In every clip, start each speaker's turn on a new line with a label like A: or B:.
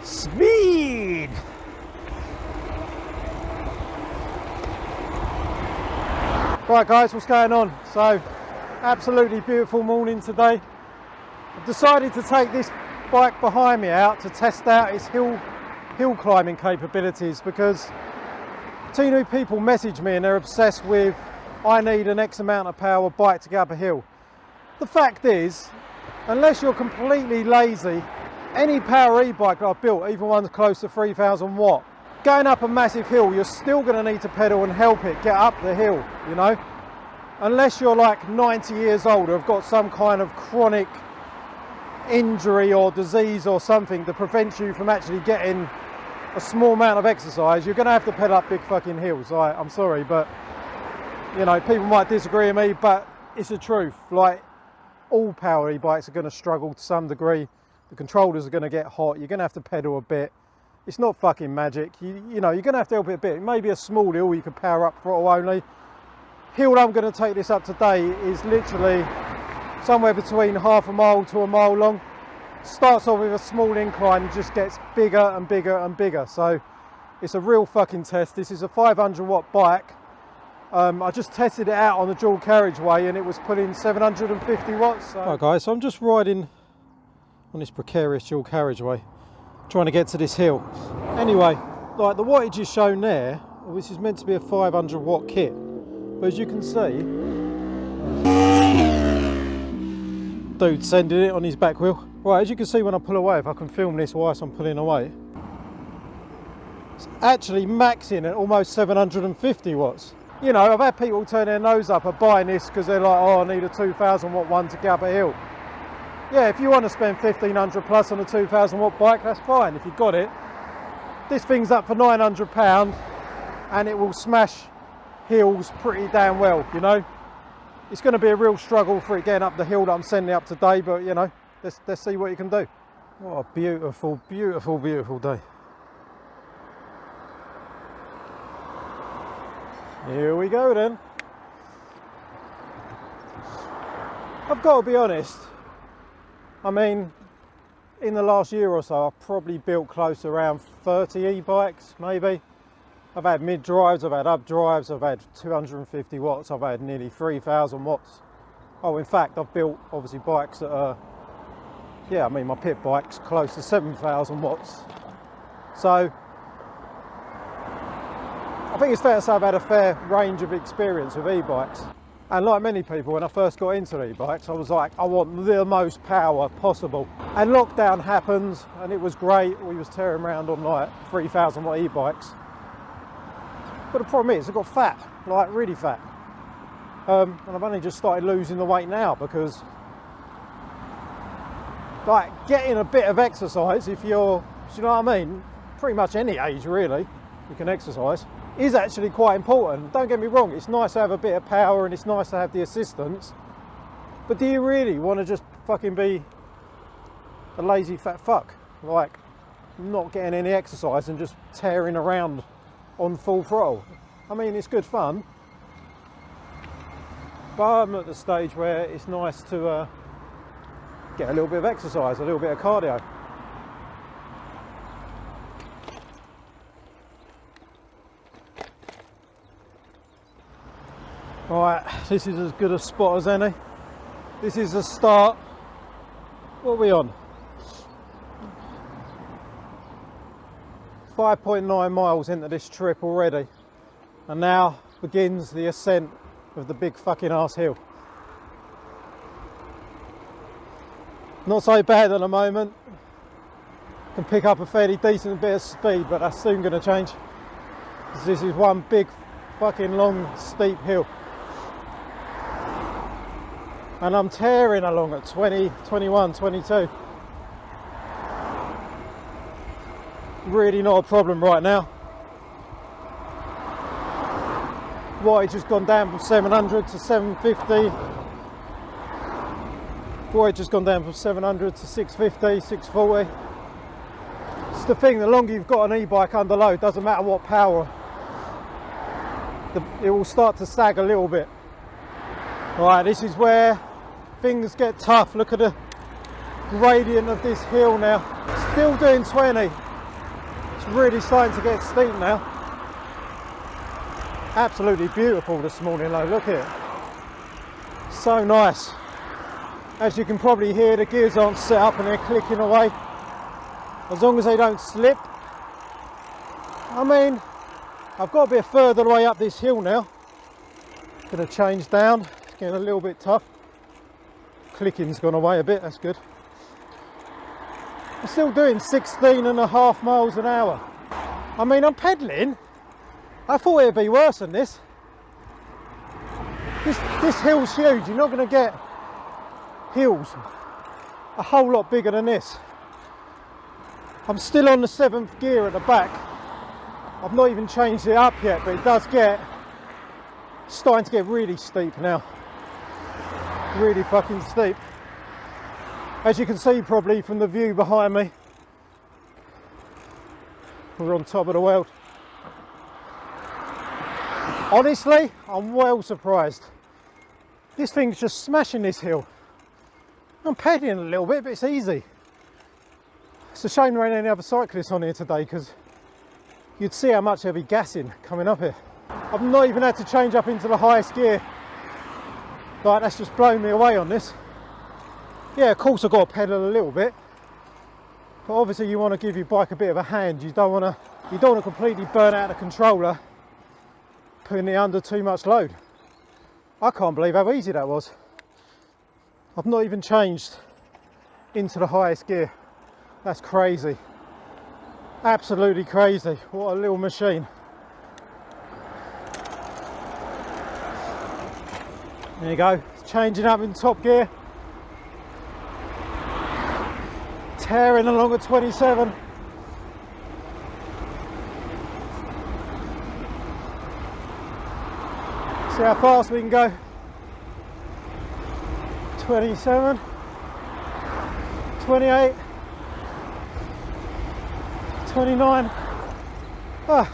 A: Speed! Right guys, what's going on? So, absolutely beautiful morning today. I've decided to take this bike behind me out to test out its hill climbing capabilities, because two new people message me and they're obsessed with, I need an X amount of power bike to get up a hill. The fact is, unless you're completely lazy, any power e-bike that I've built, even one's close to 3,000 watt, going up a massive hill, you're still going to need to pedal and help it get up the hill, you know? Unless you're like 90 years old or have got some kind of chronic injury or disease or something that prevents you from actually getting a small amount of exercise, you're going to have to pedal up big fucking hills. I'm sorry, but, you know, people might disagree with me, but it's the truth. Like, all power e-bikes are going to struggle to some degree. The controllers are going to get hot. You're going to have to pedal a bit. It's not fucking magic. You know, you're going to have to help it a bit. Maybe a small hill you can power up throttle only. Hill I'm going to take this up today is literally somewhere between half a mile to a mile long. Starts off with a small incline and just gets bigger and bigger and bigger. So it's a real fucking test. This is a 500 watt bike. I just tested it out on the dual carriageway and it was pulling 750 watts. So. Right guys, so I'm just riding on this precarious dual carriageway, trying to get to this hill. Anyway, like the wattage is shown there, this is meant to be a 500 watt kit, but as you can see, dude's sending it on his back wheel. Right, as you can see when I pull away, if I can film this whilst I'm pulling away, it's actually maxing at almost 750 watts. You know, I've had people turn their nose up at buying this because they're like, oh, I need a 2,000 watt one to get up a hill. Yeah, if you want to spend 1,500 plus on a 2,000 watt bike, that's fine. If you've got it, this thing's up for £900 and it will smash hills pretty damn well, you know. It's going to be a real struggle for it getting up the hill that I'm sending it up today, but you know, let's see what you can do. What a beautiful, beautiful, beautiful day. Here we go then. I've got to be honest, I mean, in the last year or so, I've probably built close to around 30 e-bikes, maybe. I've had mid-drives, I've had up-drives, I've had 250 watts, I've had nearly 3,000 watts. Oh, in fact, I've built, obviously, bikes that are, yeah, I mean, my pit bike's close to 7,000 watts. So, I think it's fair to say I've had a fair range of experience with e-bikes. And like many people, when I first got into e-bikes, I was like, I want the most power possible. And lockdown happens, and it was great. We was tearing around on like 3,000 watt e-bikes. But the problem is, I got fat, like really fat. And I've only just started losing the weight now because, like, getting a bit of exercise, if you're, do you know what I mean? Pretty much any age, really, you can exercise. Is actually quite important. Don't get me wrong, it's nice to have a bit of power and it's nice to have the assistance, but do you really want to just fucking be a lazy fat fuck, like not getting any exercise and just tearing around on full throttle? I mean, it's good fun, but I'm at the stage where it's nice to get a little bit of exercise, a little bit of cardio. Right, this is as good a spot as any. This is the start. What are we on? 5.9 miles into this trip already. And now begins the ascent of the big fucking arse hill. Not so bad at the moment. Can pick up a fairly decent bit of speed, but that's soon going to change. This is one big fucking long steep hill. And I'm tearing along at 20, 21, 22. Really not a problem right now. Wattage has gone down from 700 to 750. Wattage has gone down from 700 to 650, 640. It's the thing, the longer you've got an e-bike under load, doesn't matter what power, it will start to sag a little bit. Right, this is where things get tough. Look at the gradient of this hill now. Still doing 20. It's really starting to get steep now. Absolutely beautiful this morning though, look at it. So nice. As you can probably hear, the gears aren't set up and they're clicking away. As long as they don't slip. I mean, I've got a bit further way up this hill now. Gonna change down, it's getting a little bit tough. Clicking's gone away a bit, that's good. I'm still doing 16.5 miles an hour. I mean, I'm pedalling. I thought it'd be worse than this. This hill's huge. You're not going to get hills a whole lot bigger than this. I'm still on the 7th gear at the back. I've not even changed it up yet, but it does get starting to get really steep now. Really fucking steep. As you can see probably from the view behind me, we're on top of the world. Honestly, I'm well surprised. This thing's just smashing this hill. I'm pedaling a little bit, but it's easy. It's a shame there ain't any other cyclists on here today, because you'd see how much they'll be gassing coming up here. I've not even had to change up into the highest gear. Like, that's just blown me away on this. Yeah, of course I've got to pedal a little bit, but obviously you want to give your bike a bit of a hand. You don't want to completely burn out the controller putting it under too much load. I can't believe how easy that was. I've not even changed into the highest gear. That's crazy. Absolutely crazy. What a little machine. There you go. Changing up in top gear. Tearing along at 27. See how fast we can go. 27, 28, 29. Ah,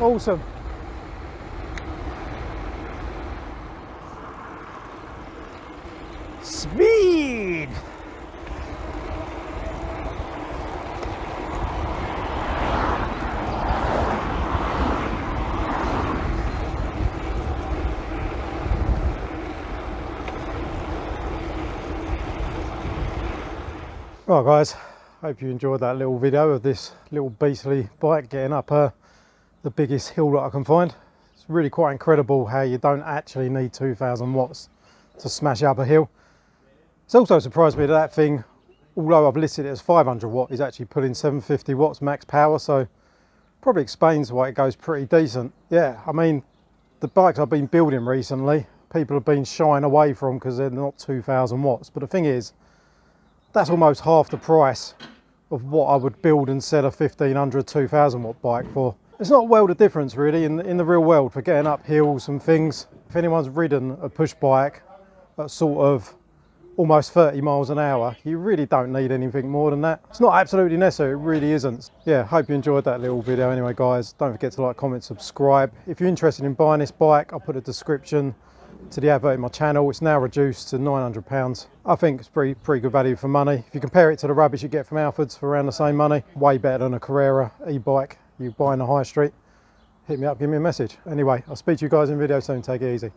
A: awesome. Speed. Right guys, hope you enjoyed that little video of this little beastly bike getting up the biggest hill that I can find. It's really quite incredible how you don't actually need 2000 watts to smash up a hill. It's also surprised me that that thing, although I've listed it as 500 watt, is actually pulling 750 watts max power, so probably explains why it goes pretty decent. Yeah, I mean, the bikes I've been building recently, people have been shying away from because they're not 2000 watts, but the thing is, that's almost half the price of what I would build and sell a 1500, 2000 watt bike for. It's not a world of difference really in the real world for getting up hills and things. If anyone's ridden a push bike at sort of almost 30 miles an hour, you really don't need anything more than that. It's not absolutely necessary, it really isn't. Yeah, hope you enjoyed that little video anyway guys. Don't forget to like, comment, subscribe. If you're interested in buying this bike, I'll put a description to the advert in my channel. It's now reduced to £900. I think it's pretty good value for money. If you compare it to the rubbish you get from Alfred's for around the same money, way better than a Carrera e-bike you buy in the high street. Hit me up, give me a message. Anyway, I'll speak to you guys in video soon. Take it easy.